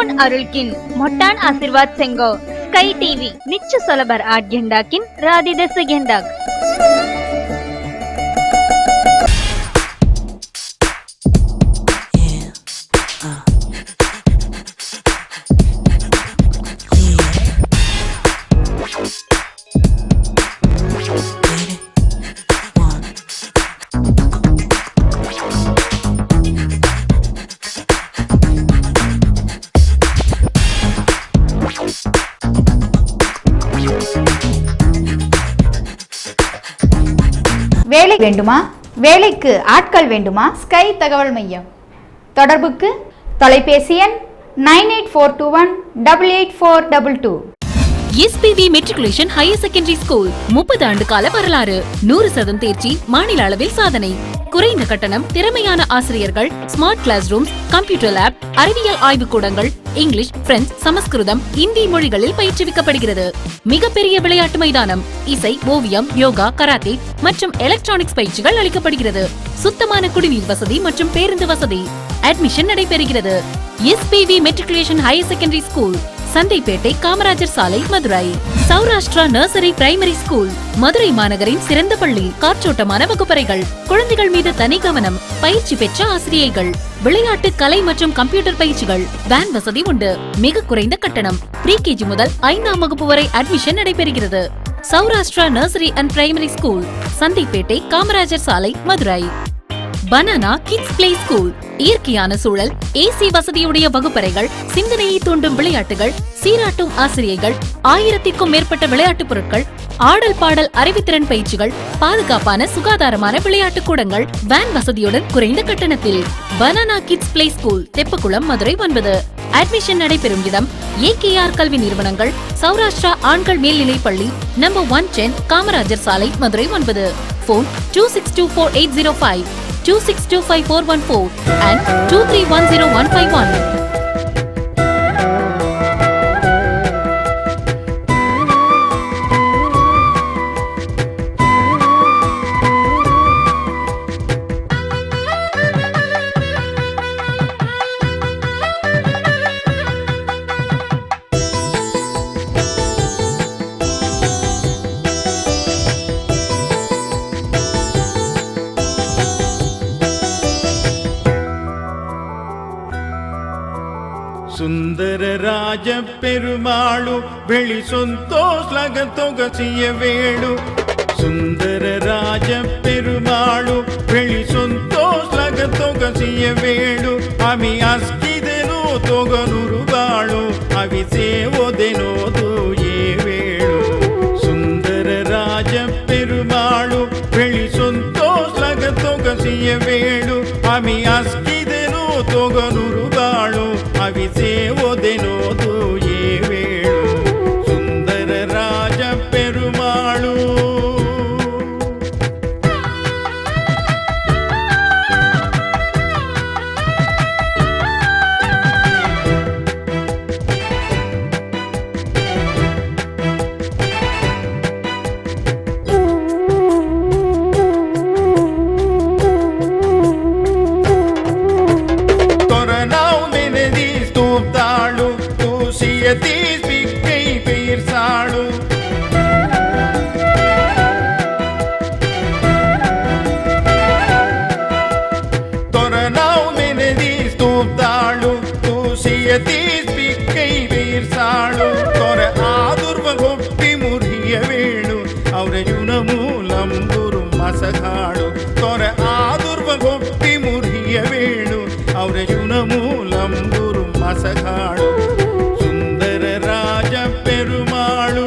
कोण अरुलकिन मोठान आशीर्वाद सेंगो sky TV निच्च सोलबर 8 गेंडाकिन राधी 10 गेंडाक வேலை வேண்டுமா? வேலைக்கு ஆட்கள் வேண்டுமா? ஸ்கை தகவல் மையம் தொடர்புக்கு தொலைபேசி எண் 9842188422. SPV matriculation higher secondary school 30 ஆண்டு கால வரலாறு, 100% தேர்ச்சி, மாநில அளவில் சாதனை, குறைந்த கட்டணம், திறமையான ஆசிரியர்கள், smart class rooms, computer lab, அறிவியல் ஆய்வுக்கூடங்கள், இங்கிலீஷ், பிரெஞ்சு, சமஸ்கிருதம், இந்தி மொழிகளில் பயிற்றுவிக்கப்படுகிறது. மிகப்பெரிய விளையாட்டு மைதானம், இசை, ஓவியம், யோகா, கராத்தே மற்றும் எலக்ட்ரானிக்ஸ் பயிற்சிகள் அளிக்கப்படுகிறது. சுத்தமான குடிநீர் வசதி மற்றும் பேருந்து வசதி. அட்மிஷன் நடைபெறுகிறது. SPV matriculation higher secondary school, Santhaipettai, Kamarajar சாலை, Madurai. Saurashtra nursery primary school, Madurai மாநகரின் சிறந்த பள்ளி, காற்றோட்டமான வகுப்பறைகள், குழந்தைகள் மீது தனி கவனம், பயிற்சி பெற்ற ஆசிரியைகள், விளையாட்டு, கலை மற்றும் கம்ப்யூட்டர் பயிற்சிகள், வேன் வசதி உண்டு. மிக குறைந்த கட்டணம். ப்ரீகேஜி முதல் 5ஆம் வகுப்பு வரை அட்மிஷன் நடைபெறுகிறது. Saurashtra nursery and primary school, Santhaipettai, Kamarajar சாலை, Madurai. Banana kids play school, இயற்கையான சூழல், AC வசதியுடைய வகுப்பறைகள், சிந்தனையை தூண்டும் விளையாட்டுகள், சீராட்டும் ஆசிரியர்கள், 1000க்கும் மேற்பட்ட விளையாட்டுப் பொருட்கள், ஆடல் பாடல் அறிவுத்திறன் பயிற்சிகள், பாதுகாப்பான சுகாதாரமான விளையாட்டு கூடங்கள், வேன் வசதியுடன் குறைந்த கட்டணத்தில். பனானா கிட்ஸ் பிளே ஸ்கூல், தெப்பக்குளம், மதுரை 9. அட்மிஷன் நடைபெறும் இடம் AKR கல்வி நிறுவனங்கள், சௌராஷ்டிரா ஆண்கள் மேல்நிலைப் பள்ளி, நம்பர் 110, காமராஜர் சாலை, மதுரை 9. Phone 26248005, 26254114 and 23105151. ಸುಂದರ ರಾಜ ಪೆರುಮಾಳು ಬೆಳಿ ಸಂತೋಷಲಗ ತೊಗಸಿಯ ವೇಳು. ಸುಂದರ ರಾಜ ಪೆರುಮಾಳು ಬೆಳಿ ಸಂತೋಷಲಗ ತೊಗಸಿಯ ವೇಳು. ಅಮಿ ಅಸ್ಕಿದೆನೋ ತೊಗನುರು ಬಾಳು ಅವಿ ಸೇವೊದೆನೋದು ಏ ವೇಳು. ಸುಂದರ ರಾಜ ಪೆರುಮಾಳು ಬೆಳಿ ಸಂತೋಷಲಗ ತೊಗಸಿಯ ವೇಳು. ಅಮಿ ಅಸ್ಕಿದೆನೋ ತೊಗನುರು ಬಾಳು ಅವಿ ಸೇವೊದೆನೋದು ಏ ವೇಳು. ಸುಂದರ ರಾಜ ಪೆರುಮಾಳು. ಮಸಗಾಳು ತೊರೆ ಆದುರ್ವ ಗೊಪ್ಪಿ ಮುರಿಯ ವೇಳು ಅವರ ಯುನಮೂಲಂಬುರು ಮಸಗಾಳು. ಸುಂದರ ರಾಜ ಪೆರುಮಾಳು.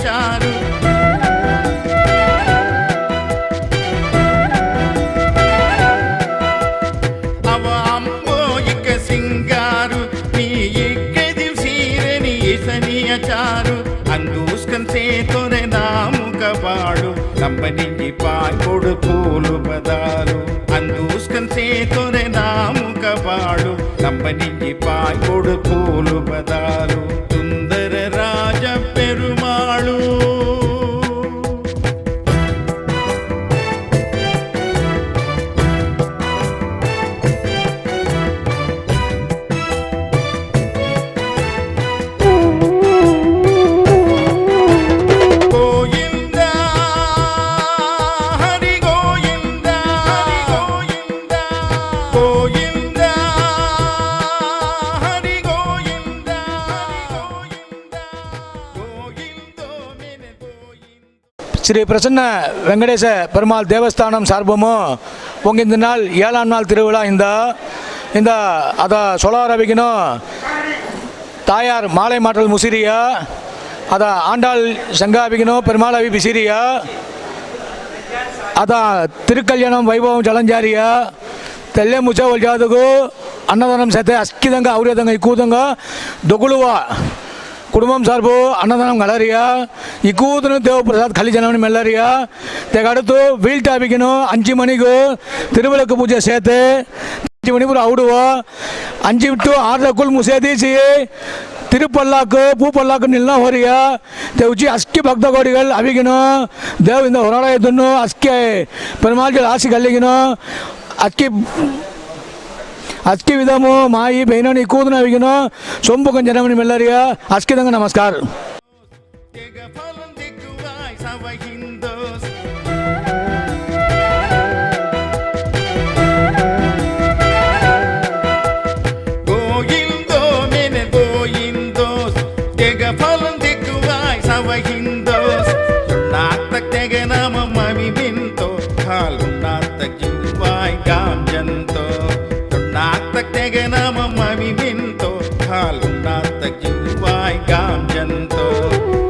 ಚಾರು चारू अंदूस्कन से तोरे नाम कबाड़ू नंबनिंगी पाय कोड़ पूलु बदालू अंदूस्कन से तोरे नाम कबाड़ू नंबनिंगी पाय कोड़ पूलु बदालू सुंदर राज पेरुमाळू ஸ்ரீ பிரசன்ன வெங்கடேச பெருமாள் தேவஸ்தானம் சார்பமும் உங்கள் இந்த நாள் 7ஆம் நாள் திருவிழா இந்த அதை சொலாரபிக்கணும் தாயார் மாலை மாற்றல் முசிறியா அதை ஆண்டாள் சங்காபிக்கணும் பெருமாள் அவி பிசிறியா அதான் திருக்கல்யாணம் வைபவம் ஜலஞ்சாரியா తెల్లే ముచ్చవలు జాతకు అన్నదానం చేస్తే అస్కిదంగా ఔర్యదంగా ఎక్కువదంగా దొగులువా కుటుంబం సార్బు అన్నదానం గలరియా ఎక్కువను దేవప్రసాద్ ఖాళీ జనం మెల్లరియా తెగడుతూ వీల్ టాపిక్ను 5 மணிக்கு திருவிளக்கு பூஜை சேர்த்து 5 மணிக்கு அவுடுவா 5 to 6 முசேதீசி திருப்பல்லாக்கு பூப்பல்லாக்கு நில்லாம் ஹோரியா தேவச்சி அஸ்கி பக்த கோடிகள் அவிக்கணும் தேவ் இந்த ಹೊರಡಾಯದನ್ನು ಅಸ್ಕಿ பெருமாள் ஆசி கல்லிக்கணும் ಅಸ್ಕಿ ವಿಧಮು ಮಾಯಿ ಬೈನನಿ ಕೂದನ ಅವಿಗಿನ ಸೊಂಬು ಜನಮನಿ ಮೆಲ್ಲರಿಯ ಅಸ್ಕಿದಂಗ ನಮಸ್ಕಾರ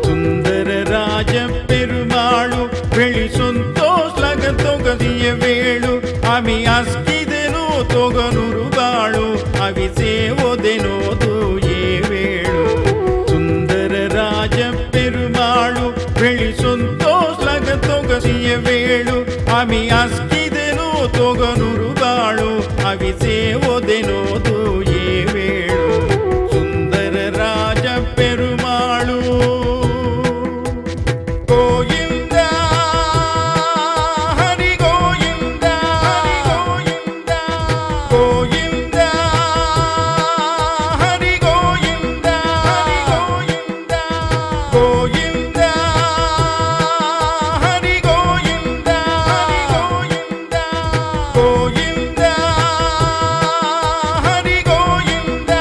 सुंदर राज पेरुमाळु बेळि संतोष लग तोगदिय वेळु आमी अस्किदेनो तोगनुरु बाळु अवि सेवोदेनो दूये वेळु सुंदर राज पेरुमाळु बेळि संतोष लग तोगदिय वेळु आमी अस्किदेनो तोगनुरु बाळु अवि सेवोदेनो दूये वेळु सुंदर राज पेरुमाळु गोविंदा हरि गोविंदा गोविंदा हरि गोविंदा गोविंदा हरि गोविंदा गोविंदा हरि गोविंदा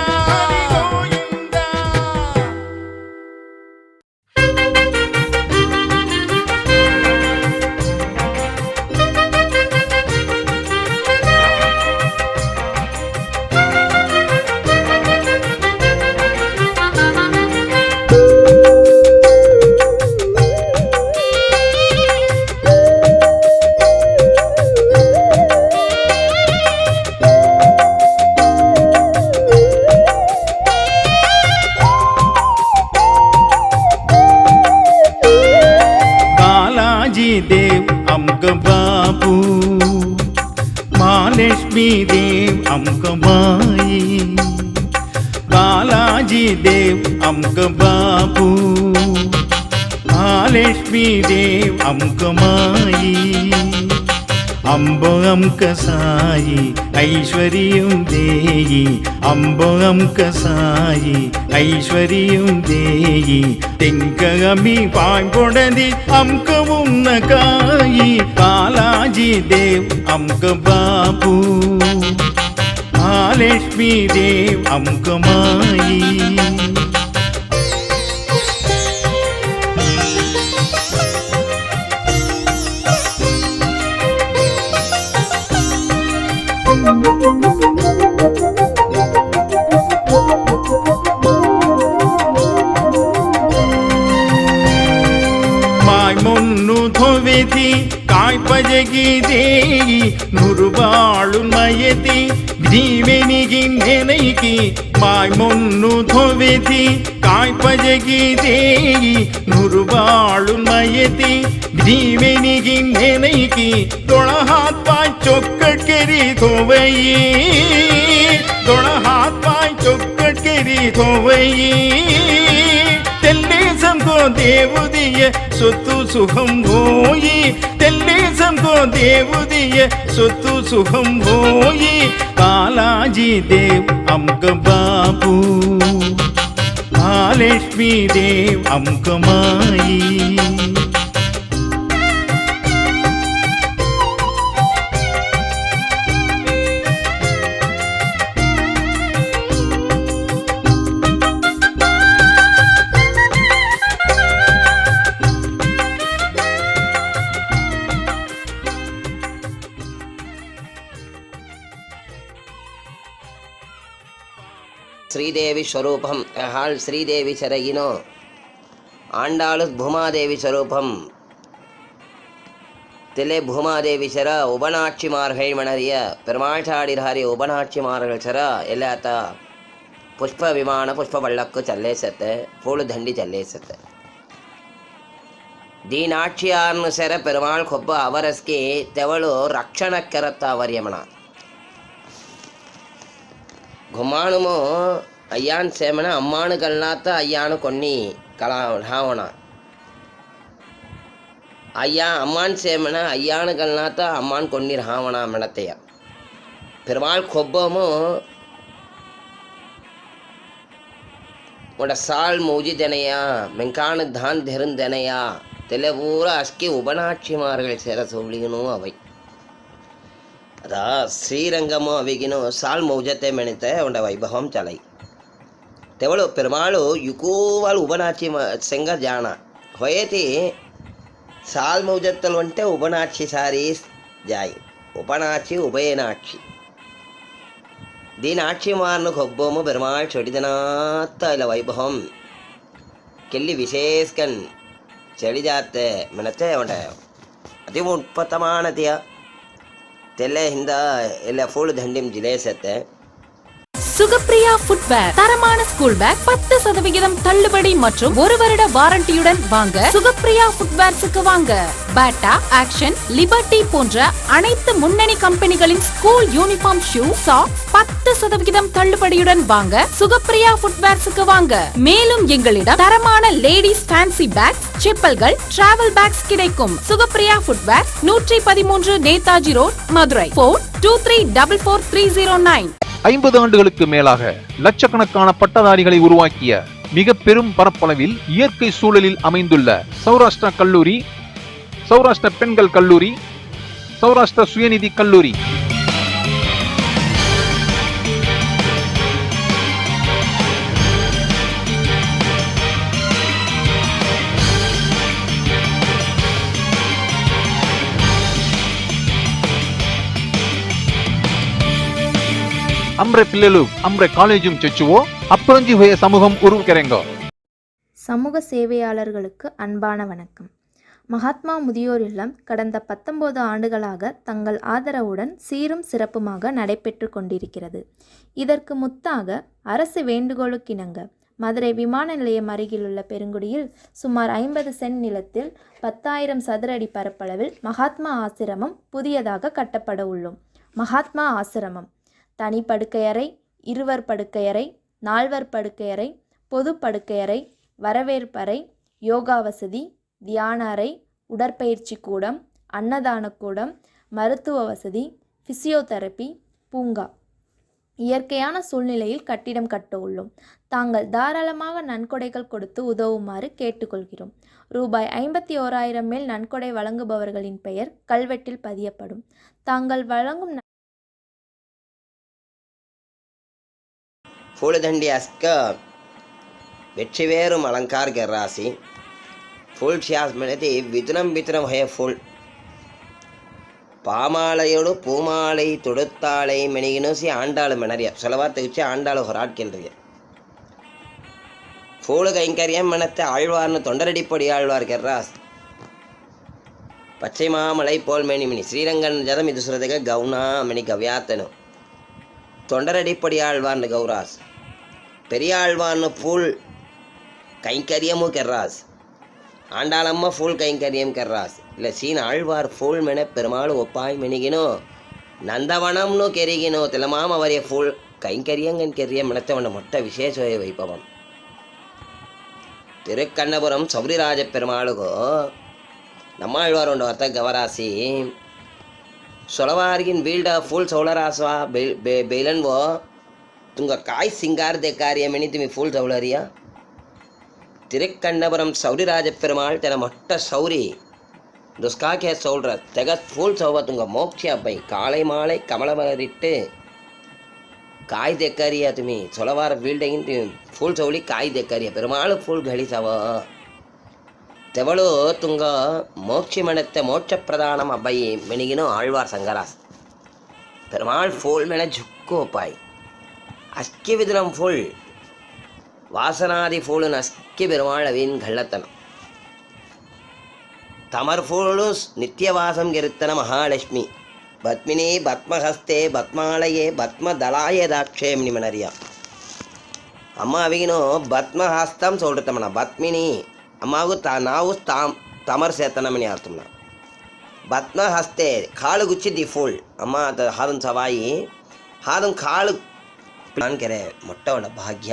देव अमक बापू महालक्ष्मी देव अमक माई बालाजी देव अमक बापू महालक्ष्मी देव अमक माई अंब अमक साई ऐश्वर्यं देयि अंब अमक साई ऐश्वर्यं देयि तेंकगमी पांगोडदि अमक उन्नकाई बालाजी देव अमक बापू महालक्ष्मी देव अमक माई ಮಾಯ್ಮೊನ್ನು ಧೊವೆತಿ ಕಾಯ್ಪಜಗಿ ದೇಯಿ ನುರುಬಾಳು ನಯತಿ ಜೀವೆನಿಗಿ ನೆನೈಕಿ ಮಾಯ್ಮೊನ್ನು ಧೊವೆತಿ ಆಯ್ಪಜಗಿದೇಯಿ ನುರುಬಾಳುಲ್ಮಯತಿ ಜೀವೆನಿಗಿ ನೆನೈಕಿ ದೊಳಹಾತ್ಪಾಯ್ ಚೊಕ್ಕಟ್ಕೆರಿ ತೋವಯಿ ದೊಳಹಾತ್ಪಾಯ್ ಚೊಕ್ಕಟ್ಕೆರಿ ತೋವಯಿ తెల్లేసంకో దేవుదియ సొత్తు సుఖం పోయి తెల్లేసంకో దేవుదియ సొత్తు సుఖం పోయి కాలాజీ దేవ్ అమ్క బాపు మహాలక్ష్మీ దేవ్ అమ్క మాయి ಶ್ರೀದೇವಿ ಸ್ವರೂಪಂ ಹಾಳ್ ಶ್ರೀದೇವಿ ಸೆರಗಿನೋ ಆಂಡಾಳು ಭೂಮಾದೇವಿ ಸ್ವರೂಪಂ தில்லை பூமாதேவி சர உபநாட்சிமார்கள் மணறிய பெருமாள்சாடிராரி உபநாட்சிமார்கள் சர ಎಲ್ಲಾತ ಪುಷ್ಪ ವಿಮಾನ ಪುಷ್ಪ ಬಳ್ಳಕ್ಕು ಚಲ್ಲೇಸತ್ತೆ ಪೂಳು ದಂಡಿ ಚಲ್ಲೇಸತ್ತೆ ದೀನಾಕ್ಷಿಯಾರ್ನು ಸೆರ ಪೆರುಮಾಳ್ ಕೊಬ್ಬ ಅವರಸ್ಗೆ ತೆವಳು ರಕ್ಷಣಕ್ಕೆರತ್ತ ಅವರ್ಯಮಣ ಗುಮ್ಮಾಣುಮು ಅಯ್ಯಾನ್ ಸೇಮಣ ಅಮ್ಮಾನುಗಳ್ನಾತ ಅಯ್ಯಾನು ಕೊಣ್ಣಿ ಕಳಾ ಹಾವಣ ஐயா அம்மான் சேமன ஐயானுகள்னாத்த அம்மான் கொன்னீர் ஹாவணா மெனத்தைய பெருமாள் கொப்பமும் உட சால் மூஜி தெனையா மெங்கானு தான் தெருந்தெனையா தெல பூரா அஸ்கி உபநாட்சிமார்கள் சேர சொல்லிக்கணும் அவை அதா ஸ்ரீரங்கமும் அவைகினும் சால் மூஜத்தை மெனித்த உண்ட வைபவம் ಚಲೈ ತೆವಳು ಪೆರುಮಾಳು ಯುಕೋವಾಳು ಉಪನಾಕ್ಷಿ ಸೆಂಗ ಜಾಣ ಹೊಯತಿ ಸಾಲ್ ಮೌಜತ್ತಲ್ ಒಂಟೆ ಉಪನಾಕ್ಷಿ ಸಾರೀಸ್ ಜಾಯಿ ಉಪನಾಕ್ಷಿ ಉಭಯನಾಕ್ಷಿ దీనాక్షి మారను కొబ్బోము పెరుమాళ్ చెడిదనాత్త ఇలా వైభవం కెళ్ళి విశేషకన్ చెడి జాతే ಮೆನತೆ ಉಂಟ ಅತಿ ಉತ್ಪತ್ತಮಾನತೆಯ ತೆಲ್ಲೆ ಹಿಂದ ಎಲ್ಲ ಫುಲ್ ದಂಡಿಮ್ ಜಿಲೇಸತ್ತೆ சுகப்பிரியா ஃபுட்வேர் தரமான ஸ்கூல் பேக் 10% தள்ளுபடி மற்றும் 1 வருட வாரண்டியுடன் வாங்க சுகப்பிரியா ஃபுட்வேர்ஸுக்கு வாங்க. பேட்டா, ஆக்ஷன், லிபர்ட்டி போன்ற அனைத்து முன்னணி கம்பெனிகளின் ஸ்கூல் யூனிஃபார்ம் ஷூ, சாக்ஸ் 10% தள்ளுபடியுடன் வாங்க சுகப்பிரியா ஃபுட்வேர்ஸுக்கு வாங்க. மேலும் எங்களிடம் தரமான லேடிஸ் ஃபேன்சி பேக்ஸ், செப்பல்கள், டிராவல் பேக்ஸ் கிடைக்கும். Sugapriya footwear 113 Netaji road, Madurai. Phone 23444309. 50 ஆண்டுகளுக்கு மேலாக லட்சக்கணக்கான பட்டதாரிகளை உருவாக்கிய மிக பெரும் பரப்பளவில் இயற்கை சூழலில் அமைந்துள்ள சௌராஷ்டிரா கல்லூரி, சௌராஷ்டிர பெண்கள் கல்லூரி, சௌராஷ்டிர சுயநிதி கல்லூரி. அம்ரே பிள்ளைలు அம்ரே காலேஜும் செச்சுவோ அப்புறஞ்சி ஹோய சமூகம் உருவக்கறேங்க. சமூக சேவையாளர்களுக்கு அன்பான வணக்கம். மகாத்மா முதியோர் இல்லம் கடந்த 19 ஆண்டுகளாக தங்கள் ஆதரவுடன் சீரும் சிறப்புமாக நடைபெற்று கொண்டிருக்கிறது. இதற்கு முத்தாக அரசு வேண்டுகோளுக்கிணங்க மதுரை விமான நிலையம் அருகிலுள்ள பெருங்குடியில் சுமார் 50 சென்ட் நிலத்தில் 10,000 சதுர அடி பரப்பளவில் மகாத்மா ஆசிரமம் புதியதாக கட்டப்பட உள்ளோம். மகாத்மா ஆசிரமம் தனி படுக்கையறை, இருவர் படுக்கையறை, 4வர் படுக்கையறை, பொது படுக்கையறை, வரவேற்பறை, யோகா வசதி, தியான அறை, உடற்பயிற்சி கூடம், அன்னதான கூடம், மருத்துவ வசதி, பிசியோதெரப்பி, பூங்கா. இயற்கையான சூழ்நிலையில் கட்டிடம் கட்ட உள்ளோம். தாங்கள் தாராளமாக நன்கொடைகள் கொடுத்து உதவுமாறு கேட்டுக்கொள்கிறோம். ரூபாய் 51,000 மேல் நன்கொடை வழங்குபவர்களின் பெயர் கல்வெட்டில் பதியப்படும். தாங்கள் வழங்கும் फूलदंडी अस्क वेट्रिवेरु अलंकार गेर्रासी फूल श्यास मेनति वितुनम वितुनम है फूल பாமாலையோடு பூமாலை தொடுத்தாளை மெனிகினோசி ஆண்டாளு மெனறிய சொலவார்த்தை வச்சு ஆண்டாளு ஹொராட்கின்றிய ஃபூலு கைங்கரியம் மனத்தை ஆழ்வார்னு தொண்டரடிப்படி ஆழ்வார் கெர்ராஸ் பச்சை மாமலை போல் மேனி மினி ஸ்ரீரங்கன் ஜதம் இது சுரதக கவுனா மெனி கவ்யாத்தனு தொண்டரடிப்படி ஆழ்வார்னு கௌராஸ் பெரியாழ்வார்னு பூல் கைங்கரியமும் கெர்ராஸ், ஆண்டாளம்மா ஃபுல் கைங்கரியம் கெர்ராஸ். இல்லை சீன் ஆழ்வார் ஃபுல் மென பெருமாள் ஒப்பாய் மெனிகினோ நந்தவனம்னு கெரிகினோ திலமாம் அவரைய ஃபுல் கைங்கரியங்கன் கெரிய மெனத்தவன மொட்ட விசேஷ வைப்பவன். திருக்கண்ணபுரம் சௌரிராஜ பெருமாளுகோ நம்மாழ்வார் உண்ட வர்த்த கவராசி சொலவாரியின் வீல்டா ஃபுல் சௌலராசா बेलनवो तुंगा काय सिंगार देकार्यमणि तुम्ही फूल जवळरिया तिरुकण्णपुरम सौरिराज पेरुमाळ तेन मोट्ट सौरी दुष्काके सौल्र तेग फूल सौव तुंगा मोक्ष अब्बै काळै माळै कमलमरिट्टु काय देकारिया तुम्ही सोलवार बिल्डिंग तुम्ही फूल चवली काय देकारिया पेरुमाळ फूल घळीसाव तेवळु तुंग मोक्षि मणत्ते मोक्ष प्रदानम अब्बै मेणिगिनो आळ्वार संगरास पेरुमाळ फूल मेण झुक्को पाय अस्कि विदुरम फूल वासनादि फूल अस्कि पेरुमाळ अवीन घळ्ळतन तमर फूल नित्यवासम गिरुत्तन महालक्ष्मी பத்மினி பத்மஹஸ்தே பத்மாலயே பத்மதலாய தாட்சேம் நிமனரியா அம்மா அவிகினோ பத்மஹஸ்தம் சொல்றதமனா பத்மினி அம்மாவு ನಾವು ತಮರ್ ಸೇತನಮನಿ ಅರ್ಥಮ್ನ பத்மஹஸ்தே காலு குச்சி தி ஃபுல் அம்மா அது ஹாதன் சவாಯಿ ಹಾದನ್ ಕಾಳು ಪ್ಲಾನ್ ಕೆರೆ ಮೊಟ್ಟವಳ ಭಾಗ್ಯ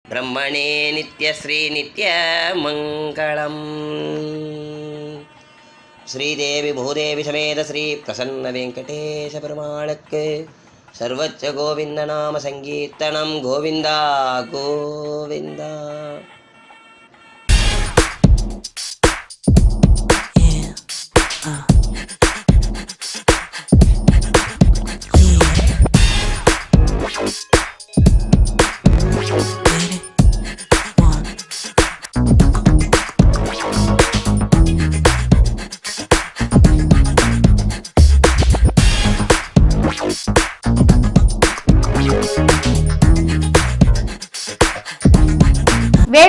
ब्रह्मणे नित्यश्री नित्यमङ्गलम् श्रीदेवी भूदेवी समेत श्री प्रसन्न वेंकटेश पेरुमाळक्कु सर्वच्च गोविंद नाम संकीर्तनं गोविंदा गोविंदा. Yeah.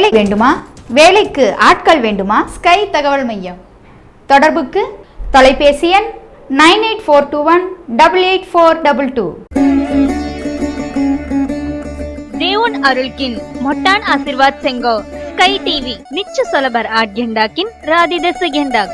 வேலை வேண்டுமா? வேலைக்கு ஆட்கள் வேண்டுமா? ஸ்கை தகவல் மையம். தொடர்புக்கு தொலைபேசி எண் 9842188422. देऊन अरुलकिन मोट्टान आशीर्वाद सेंगो स्काई टीवी निच्च सोलबर 8 गेंडाकिन राधी दस गेंडाक.